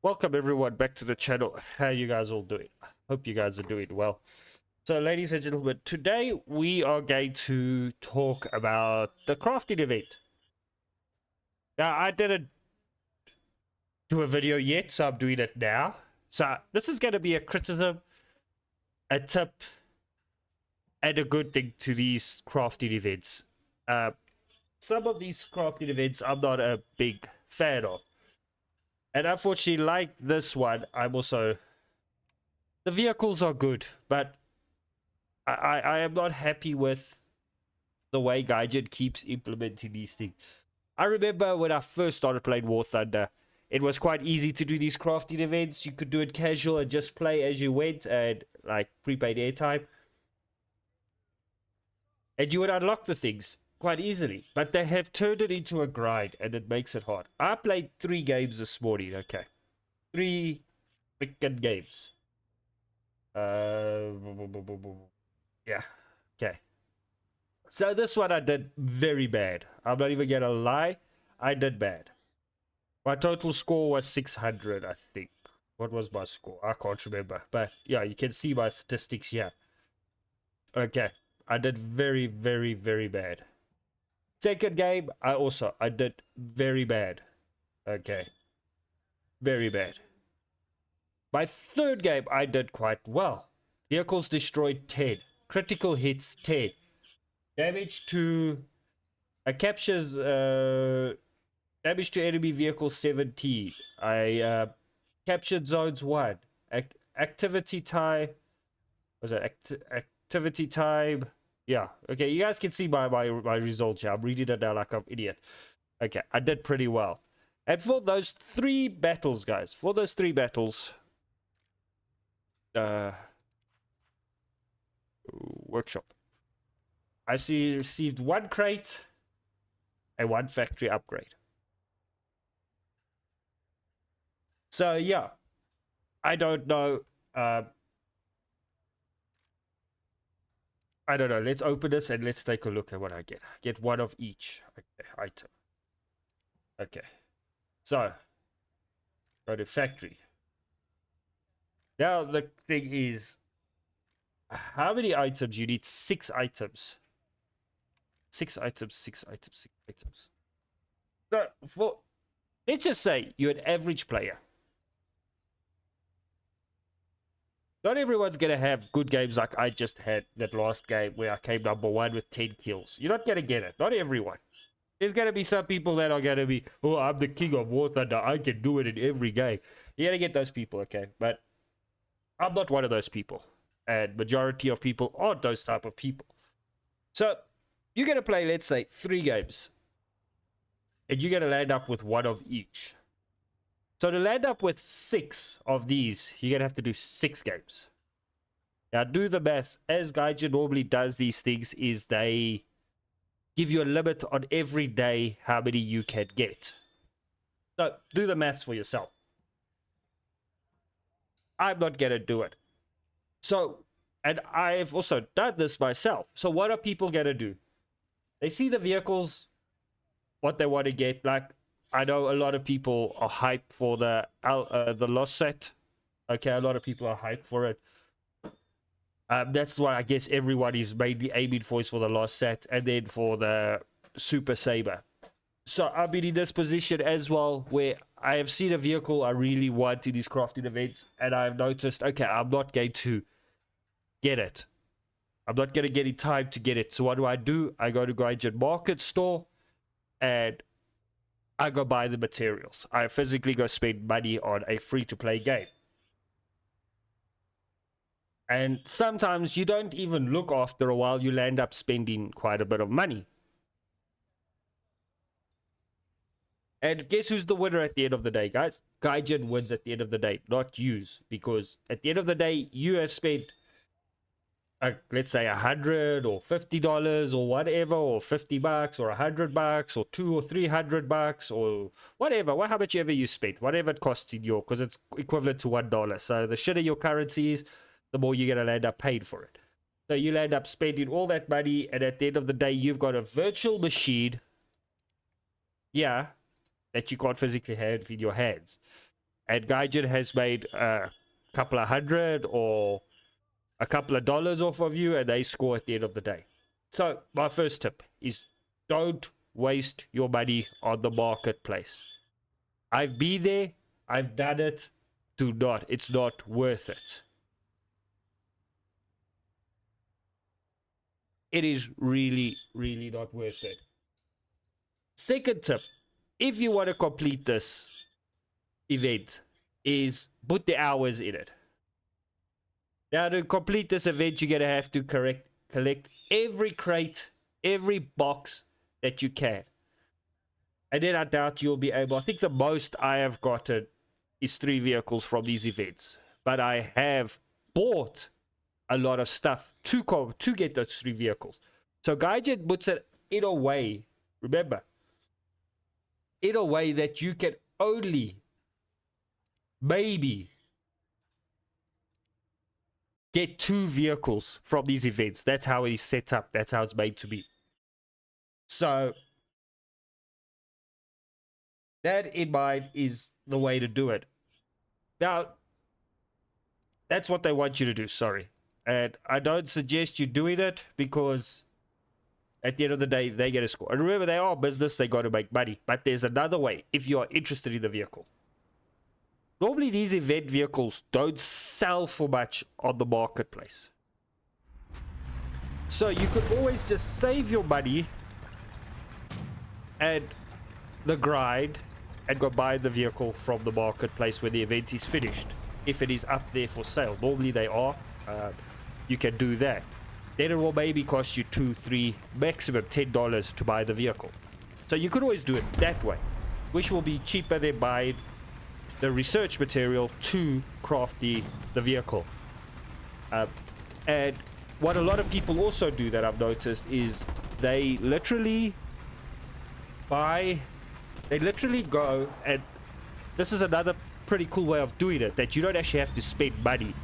Welcome everyone back to the channel. How you guys all doing? Hope you guys are doing well. So ladies and gentlemen, today we are going to talk about the crafting event. Now I didn't do a video yet, so I'm doing it now. So this is going to be a criticism, a tip, and a good thing to these crafting events. Some of these crafting events I'm not a big fan of. And unfortunately, like this one, I'm also... The vehicles are good, but I am not happy with the way Gaijin keeps implementing these things. I remember when I first started playing War Thunder, it was quite easy to do these crafting events. You could do it casual and just play as you went and like prepaid airtime. And you would unlock the things quite easily. But they have turned it into a grind and it makes it hard. I played 3 games this morning, okay. 3 freaking games. Yeah, okay. So this one I did very bad. I'm not even gonna lie, I did bad. My total score was 600, I think. What was my score? I can't remember. But yeah, you can see my statistics here. Okay, I did very, very, very bad. Second game, I did very bad. Okay, very bad. My third game, I did quite well. Vehicles destroyed 10. Critical hits 10. Damage to... captures... damage to enemy vehicles 17. I captured zones 1. Activity time... Was it activity time? Yeah. Okay, you guys can see my results here. I'm reading it now like I'm an idiot. Okay, I did pretty well. And for those 3 battles, guys, for those 3 battles... workshop. I received 1 crate and 1 factory upgrade. So yeah, I don't know. I don't know. Let's open this and let's take a look at what I get. I get 1 of each item. Okay. So go to factory. Now the thing is, how many items you need? 6 items. 6 items, 6 items, 6 items. So for, let's just say you're an average player. Not everyone's going to have good games like I just had that last game where I came number 1 with 10 kills. You're not going to get it. Not everyone. There's going to be some people that are going to be, oh, I'm the king of War Thunder. I can do it in every game. You're going to get those people, okay? But I'm not one of those people. And majority of people aren't those type of people. So you're going to play, let's say, 3 games. And you're going to land up with 1 of each. So to land up with 6 of these, you're going to have to do 6 games. Now do the maths. As Gaijin normally does these things is they give you a limit on every day how many you can get. So do the maths for yourself. I'm not going to do it. So, and I've also done this myself. So what are people going to do? They see the vehicles, what they want to get. Like, I know a lot of people are hyped for the Lost set. Okay, a lot of people are hyped for it. That's why I guess everyone is mainly aiming for is for the Lost set and then for the Super Saber. So I've been in this position as well where I have seen a vehicle I really want in these crafting events and I've noticed, okay, I'm not going to get it. I'm not going to get in time to get it. So what do? I go to Gaijin Market Store and I go buy the materials. I physically go spend money on a free-to-play game. And sometimes you don't even look after a while, you'll end up spending quite a bit of money. And guess who's the winner at the end of the day, guys? Gaijin wins at the end of the day, not yous. Because at the end of the day, you have spent, let's say, $100 or $50 or whatever, or $50 or $100 or $200 or $300 or whatever, how much ever you spent, whatever it costs in your, because it's equivalent to $1. So the shitter your currency is, the more you're going to end up paying for it. So you'll end up spending all that money, and at the end of the day, you've got a virtual machine, yeah, that you can't physically have in your hands. and Gaijin has made a couple of hundred or a couple of dollars off of you, and they score at the end of the day. So my first tip is don't waste your money on the marketplace. I've been there, I've done it. Do not, it's not worth it. It is really, really not worth it. Second tip, if you want to complete this event, is put the hours in it. Now, to complete this event, you're going to have to collect every crate, every box that you can. And then I doubt you'll be able. I think the most I have gotten is 3 vehicles from these events. But I have bought a lot of stuff to get those 3 vehicles. So Gaijin puts it in a way, remember, in a way that you can only maybe get 2 vehicles from these events. That's how it is set up. That's how it's made to be. So that in mind is the way to do it. Now, that's what they want you to do, sorry. And I don't suggest you doing it because at the end of the day, they get a score. And remember, they are a business, they got to make money. But there's another way if you are interested in the vehicle. Normally, these event vehicles don't sell for much on the marketplace. So you could always just save your money and the grind and go buy the vehicle from the marketplace when the event is finished. If it is up there for sale. Normally they are. You can do that. Then it will maybe cost you $2, $3, maximum $10 to buy the vehicle. So you could always do it that way, which will be cheaper than buying the research material to craft the vehicle. And what a lot of people also do that I've noticed is they literally go, and this is another pretty cool way of doing it, that you don't actually have to spend money,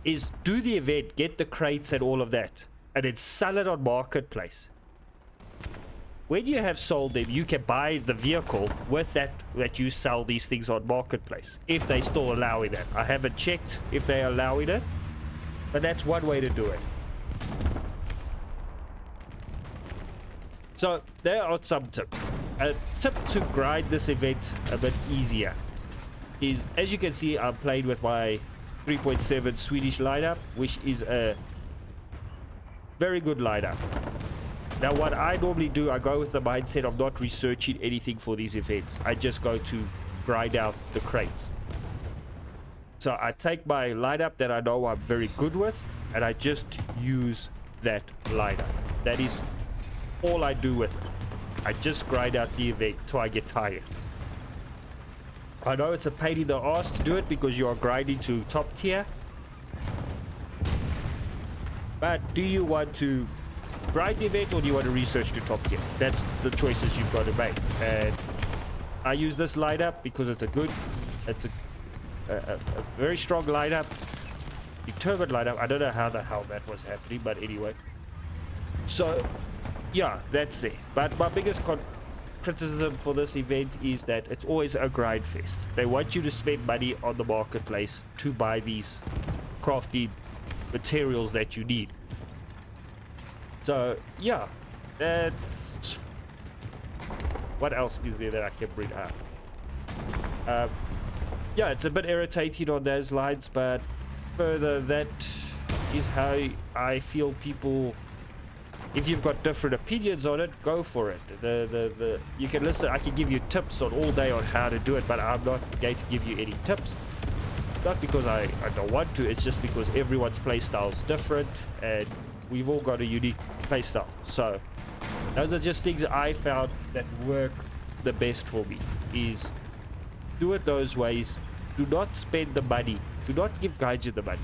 is do the event, get the crates and all of that, and then sell it on marketplace. When you have sold them, you can buy the vehicle with that you sell these things on marketplace, if they still allow it. I haven't checked if they allow it, but that's one way to do it. So there are some tips. A tip to grind this event a bit easier is, as you can see, I'm playing with my 3.7 Swedish lineup, which is a very good lineup. Now what I normally do, I go with the mindset of not researching anything for these events. I just go to grind out the crates. So I take my lineup that I know I'm very good with, and I just use that lineup. That is all I do with it. I just grind out the event till I get tired. I know it's a pain in the ass to do it because you are grinding to top tier. But do you want to grind the event or do you want to research to top tier? That's the choices you've got to make. And I use this lineup because it's a very strong lineup, determined lineup. I don't know how the hell that was happening, but anyway. So yeah, that's it. But my biggest criticism for this event is that it's always a grind fest. They want you to spend money on the marketplace to buy these crafty materials that you need. So yeah, that's what else is there that I can bring up. Yeah, it's a bit irritating on those lines, but further, that is how I feel people. If you've got different opinions on it, go for it. You can listen. I can give you tips on all day on how to do it, but I'm not going to give you any tips. Not because I don't want to. It's just because everyone's playstyle is different, and we've all got a unique playstyle. So those are just things I found that work the best for me. Is do it those ways. Do not spend the money. Do not give Gaijin the money.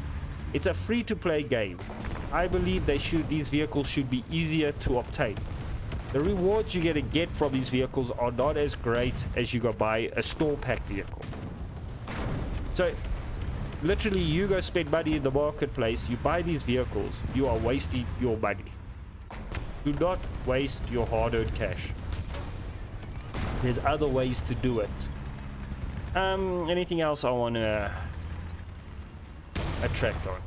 It's a free-to-play game. I believe these vehicles should be easier to obtain. The rewards you're going to get from these vehicles are not as great as you go buy a store pack vehicle. So literally, you go spend money in the marketplace, you buy these vehicles, you are wasting your money. Do not waste your hard-earned cash. There's other ways to do it. Anything else I want to attract on?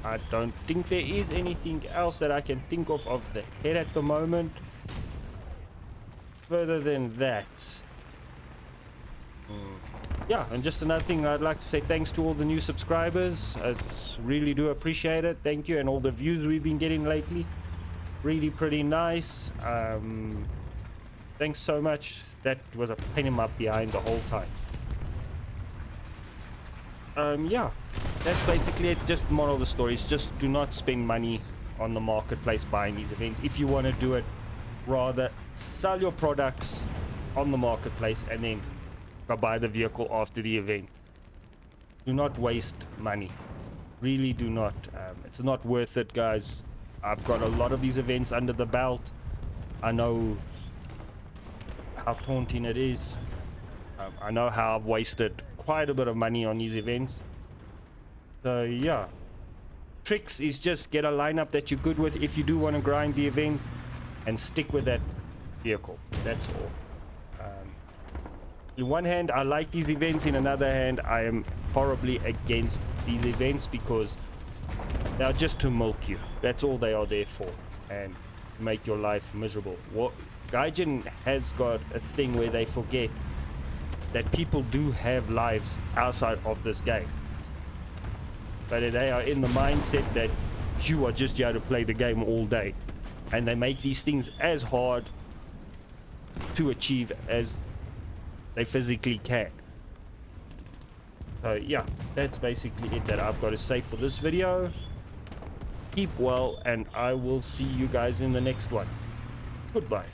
I don't think there is anything else that I can think of the head at the moment. Further than that, yeah, and just another thing, I'd like to say thanks to all the new subscribers. It's really do appreciate it. Thank you, and all the views we've been getting lately, really pretty nice. Thanks so much. That was a pain in my behind the whole time. Yeah, that's basically it. Just the moral of the story is just do not spend money on the marketplace buying these events. If you want to do it, rather sell your products on the marketplace and then go buy the vehicle after the event. Do not waste money. Really do not. It's not worth it, guys. I've got a lot of these events under the belt. I know how taunting it is. I know how I've wasted quite a bit of money on these events. So yeah, tricks is just get a lineup that you're good with if you do want to grind the event, and stick with that vehicle. That's all. In one hand, I like these events. In another hand, I am horribly against these events because they are just to milk you. That's all they are there for, and make your life miserable. What Gaijin has got a thing where they forget that people do have lives outside of this game, but they are in the mindset that you are just here to play the game all day, and they make these things as hard to achieve as they physically can. So yeah, that's basically it that I've got to say for this video. Keep well, and I will see you guys in the next one. Goodbye.